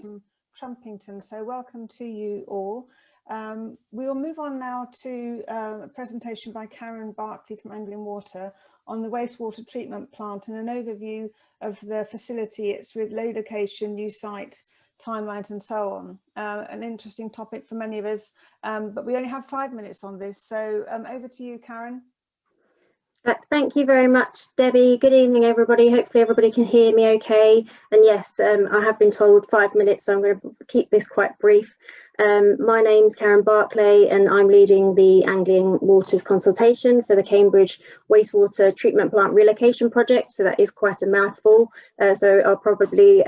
from Trumpington, so welcome to you all. We will move on now to a presentation by Karen Barclay from Anglian Water on the wastewater treatment plant and an overview of the facility, its relocation, new site, timelines and so on. An interesting topic for many of us, but we only have 5 minutes on this, so over to you, Karen. Thank you very much, Debbie. Good evening, everybody. Hopefully everybody can hear me okay. And yes, I have been told 5 minutes, so I'm going to keep this quite brief. My name's Karen Barclay and I'm leading the Anglian Water's consultation for the Cambridge Wastewater Treatment Plant Relocation Project. So that is quite a mouthful. So I'll probably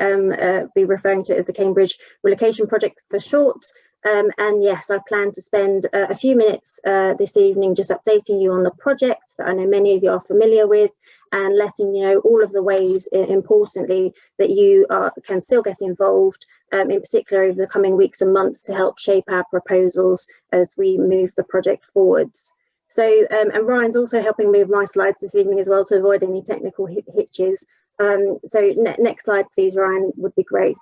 be referring to it as the Cambridge Relocation Project for short. And yes, I plan to spend a few minutes this evening just updating you on the project that I know many of you are familiar with and letting you know all of the ways, importantly, that you can still get involved, in particular over the coming weeks and months to help shape our proposals as we move the project forwards. So, and Ryan's also helping me with my slides this evening as well to avoid any technical hitches. So next slide, please, Ryan, would be great.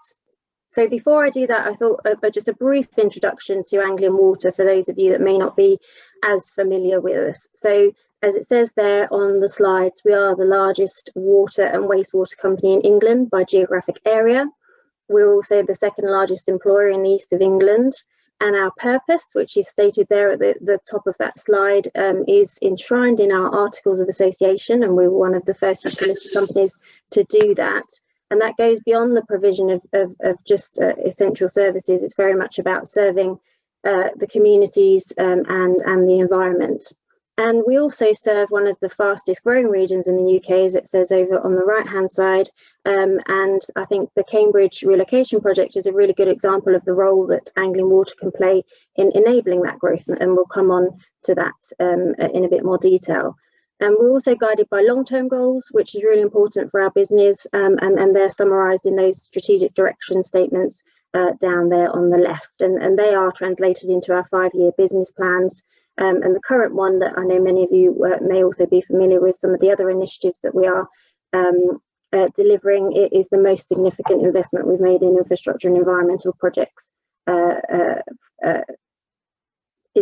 So before I do that, I thought just a brief introduction to Anglian Water for those of you that may not be as familiar with us. So as it says there on the slides, we are the largest water and wastewater company in England by geographic area. We're also the second largest employer in the east of England. And our purpose, which is stated there at the top of that slide, is enshrined in our Articles of Association, and we were one of the first utility companies to do that. And that goes beyond the provision of just essential services. It's very much about serving the communities and the environment. And we also serve one of the fastest growing regions in the UK, as it says over on the right-hand side. And I think the Cambridge Relocation Project is a really good example of the role that Anglian Water can play in enabling that growth. And we'll come on to that in a bit more detail. And we're also guided by long-term goals, which is really important for our business, and they're summarised in those strategic direction statements down there on the left. And they are translated into our 5-year business plans. And the current one that I know many of you may also be familiar with, some of the other initiatives that we are delivering, it is the most significant investment we've made in infrastructure and environmental projects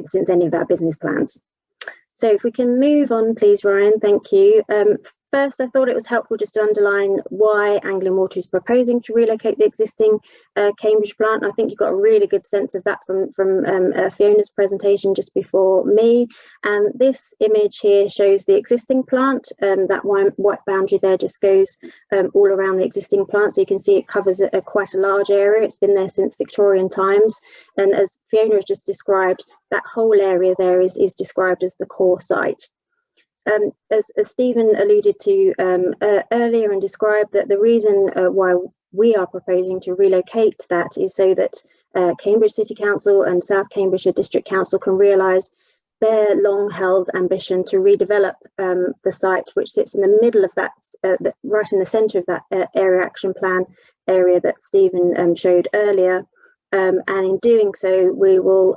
since any of our business plans. So if we can move on, please, Ryan, thank you. First, I thought it was helpful just to underline why Anglian Water is proposing to relocate the existing Cambridge plant. I think you got a really good sense of that from Fiona's presentation just before me. And this image here shows the existing plant. That white boundary there just goes all around the existing plant. So you can see it covers quite a large area. It's been there since Victorian times. And as Fiona has just described, that whole area there is described as the core site. As Stephen alluded to earlier and described, that the reason why we are proposing to relocate that is so that Cambridge City Council and South Cambridgeshire District Council can realise their long-held ambition to redevelop the site, which sits in the middle of that, right in the centre of that area action plan area that Stephen showed earlier. And in doing so, we will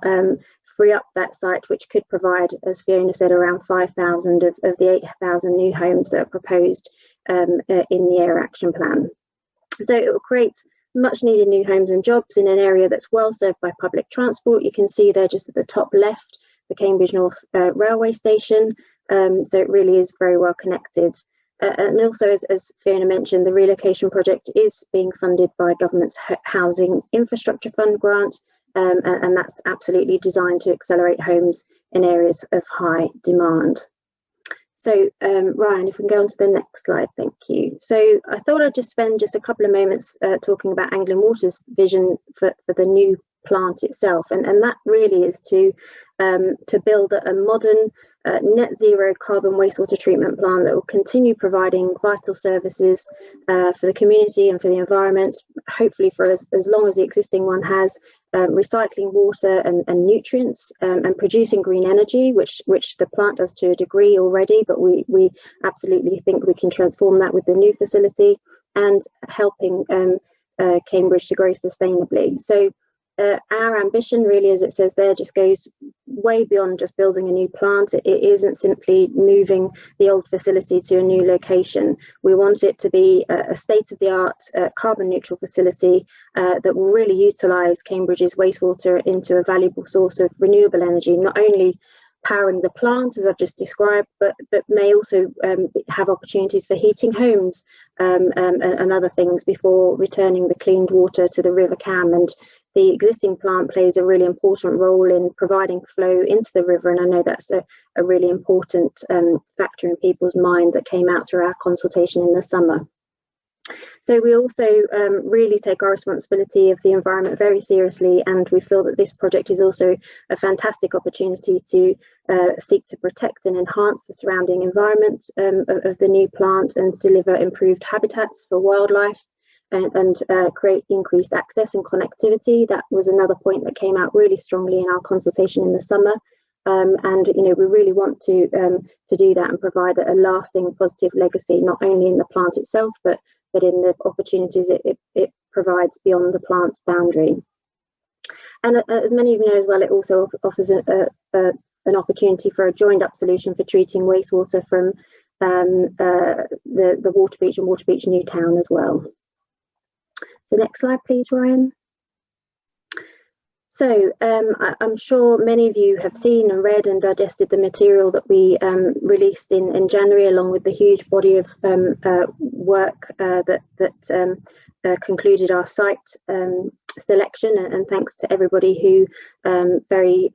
free up that site, which could provide, as Fiona said, around 5,000 of the 8,000 new homes that are proposed in the Area Action Plan. So it will create much needed new homes and jobs in an area that's well served by public transport. You can see there just at the top left, the Cambridge North railway station. So it really is very well connected. And also, as Fiona mentioned, the relocation project is being funded by government's Housing Infrastructure Fund grant. And that's absolutely designed to accelerate homes in areas of high demand. So Ryan, if we can go on to the next slide, thank you. So I thought I'd just spend just a couple of moments talking about Anglian Water's vision for the new plant itself, and that really is to build a modern net zero carbon wastewater treatment plant that will continue providing vital services for the community and for the environment, hopefully for as long as the existing one has, recycling water and nutrients, and producing green energy, which the plant does to a degree already, but we absolutely think we can transform that with the new facility, and helping Cambridge to grow sustainably. So our ambition really, as it says there, just goes way beyond just building a new plant. It isn't simply moving the old facility to a new location. We want it to be a state-of-the-art carbon neutral facility that will really utilise Cambridge's wastewater into a valuable source of renewable energy, not only powering the plant, as I've just described, but may also have opportunities for heating homes and other things before returning the cleaned water to the River Cam. And the existing plant plays a really important role in providing flow into the river, and I know that's a really important factor in people's mind that came out through our consultation in the summer. So we also really take our responsibility of the environment very seriously, and we feel that this project is also a fantastic opportunity to seek to protect and enhance the surrounding environment of the new plant and deliver improved habitats for wildlife and create increased access and connectivity. That was another point that came out really strongly in our consultation in the summer. And we really want to do that and provide a lasting positive legacy, not only in the plant itself, but in the opportunities it provides beyond the plant's boundary. And as many of you know as well, it also offers an opportunity for a joined up solution for treating wastewater from the Waterbeach and Waterbeach Newtown as well. So next slide, please, Ryan. So I'm sure many of you have seen and read and digested the material that we released in January, along with the huge body of work that concluded our site selection. And thanks to everybody who very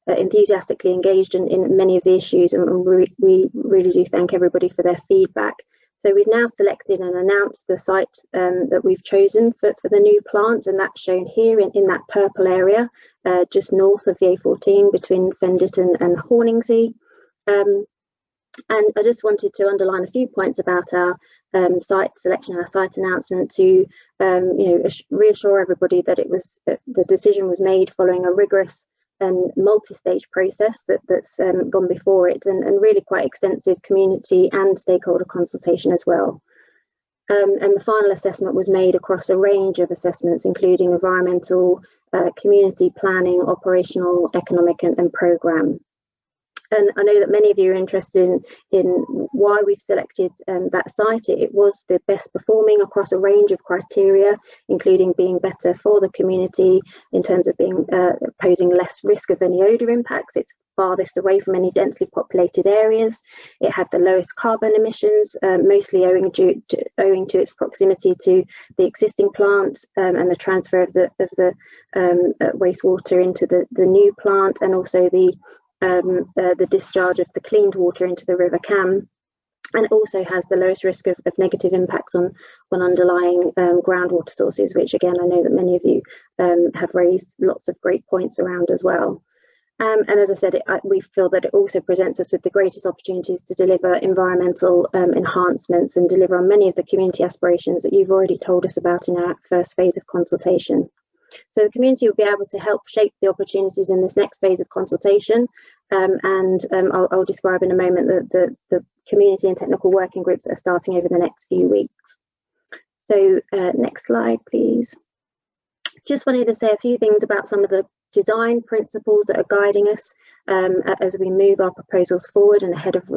enthusiastically engaged in many of the issues, and we really do thank everybody for their feedback. So we've now selected and announced the site that we've chosen for the new plant, and that's shown here in that purple area, just north of the A14 between Fenditon and Horningsea. And I just wanted to underline a few points about our site selection, our site announcement, to reassure everybody that it was the decision was made following a rigorous and multi-stage process that's gone before it, and really quite extensive community and stakeholder consultation as well. And the final assessment was made across a range of assessments, including environmental, community planning, operational, economic and programme. And I know that many of you are interested in why we've selected that site. It was the best performing across a range of criteria, including being better for the community in terms of being posing less risk of any odour impacts. It's farthest away from any densely populated areas. It had the lowest carbon emissions, mostly owing to its proximity to the existing plant and the transfer of the wastewater into the new plant, and also the discharge of the cleaned water into the River Cam, and it also has the lowest risk of negative impacts on underlying groundwater sources, which again I know that many of you have raised lots of great points around as well. And as I said, we feel that it also presents us with the greatest opportunities to deliver environmental enhancements and deliver on many of the community aspirations that you've already told us about in our first phase of consultation. So the community will be able to help shape the opportunities in this next phase of consultation, and I'll describe in a moment the community and technical working groups that are starting over the next few weeks. So next slide, please. Just wanted to say a few things about some of the design principles that are guiding us as we move our proposals forward, and ahead of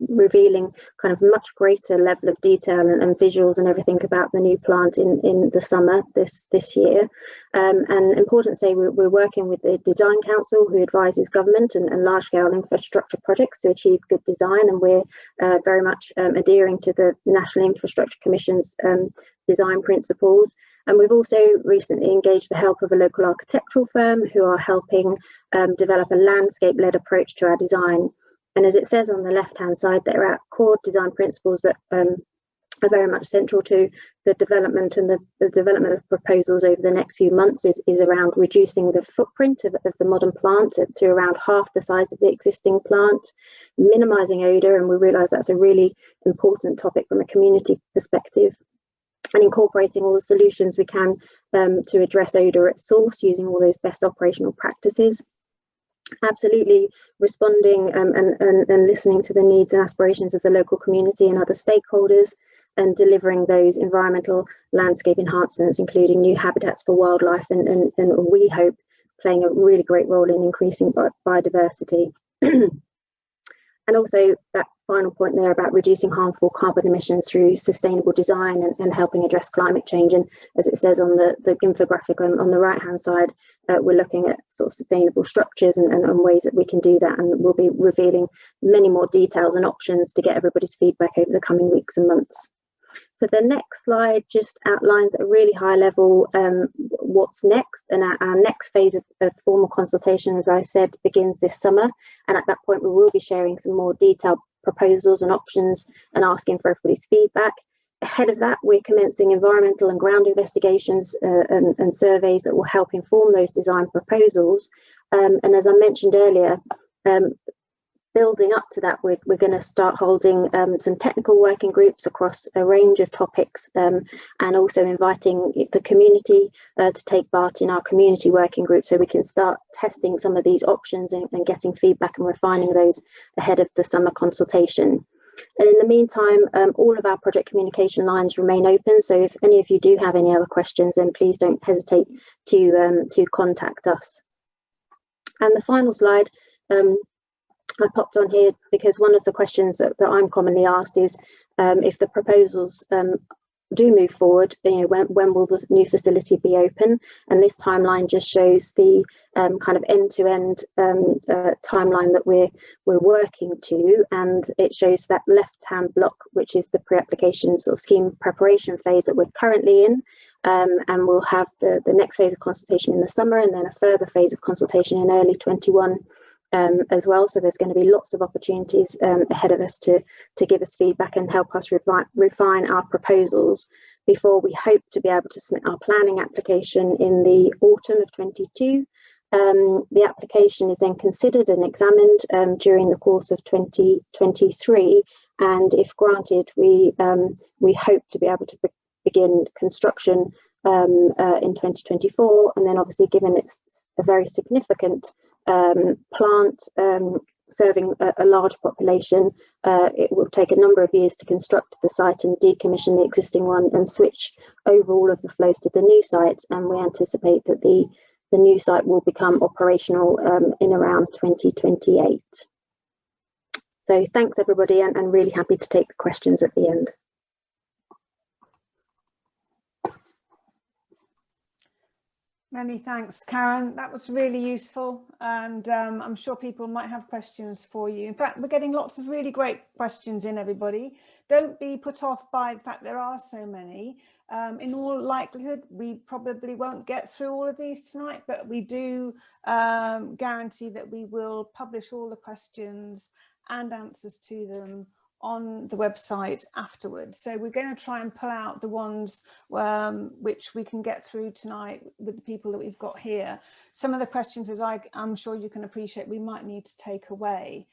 revealing kind of much greater level of detail and visuals and everything about the new plant in the summer this year. And important to say, we're working with the Design Council, who advises government and large-scale infrastructure projects to achieve good design, and we're very much adhering to the National Infrastructure Commission's design principles. And we've also recently engaged the help of a local architectural firm who are helping develop a landscape-led approach to our design. And as it says on the left-hand side, there are core design principles that are very much central to the development, and the development of proposals over the next few months is around reducing the footprint of the modern plant to around half the size of the existing plant, minimising odour, and we realise that's a really important topic from a community perspective, and incorporating all the solutions we can to address odour at source, using all those best operational practices. Absolutely responding and listening to the needs and aspirations of the local community and other stakeholders, and delivering those environmental landscape enhancements, including new habitats for wildlife, and we hope playing a really great role in increasing biodiversity. And also that final point there about reducing harmful carbon emissions through sustainable design and helping address climate change. And as it says on the infographic on the right hand side, we're looking at sort of sustainable structures and ways that we can do that, and we'll be revealing many more details and options to get everybody's feedback over the coming weeks and months. So the next slide just outlines at a really high level what's next, and our next phase of formal consultation, as I said, begins this summer, and at that point we will be sharing some more detailed proposals and options and asking for everybody's feedback. Ahead of that, we're commencing environmental and ground investigations and surveys that will help inform those design proposals, and as I mentioned earlier, building up to that, we're going to start holding some technical working groups across a range of topics, and also inviting the community to take part in our community working group, so we can start testing some of these options and getting feedback and refining those ahead of the summer consultation. And in the meantime, all of our project communication lines remain open, so if any of you do have any other questions, then please don't hesitate to contact us. And the final slide, I popped on here because one of the questions that I'm commonly asked is if the proposals do move forward, when will the new facility be open? And this timeline just shows the kind of end-to-end timeline that we're working to, and it shows that left-hand block, which is the pre-application sort of scheme preparation phase that we're currently in, and we'll have the next phase of consultation in the summer, and then a further phase of consultation in early 21. As well, so there's going to be lots of opportunities ahead of us to give us feedback and help us refine our proposals before we hope to be able to submit our planning application in the autumn of 22. The application is then considered and examined during the course of 2023, and if granted, we hope to be able to begin construction in 2024, and then obviously, given it's a very significant plant serving a large population, it will take a number of years to construct the site and decommission the existing one and switch over all of the flows to the new sites, and we anticipate that the new site will become operational in around 2028. So thanks everybody, and really happy to take the questions at the end. Many thanks, Karen. That was really useful, and I'm sure people might have questions for you. In fact, we're getting lots of really great questions in, everybody. Don't be put off by the fact there are so many. In all likelihood, we probably won't get through all of these tonight, but we do guarantee that we will publish all the questions and answers to them on the website afterwards. So we're going to try and pull out the ones which we can get through tonight with the people that we've got here. Some of the questions, as I'm sure you can appreciate, we might need to take away.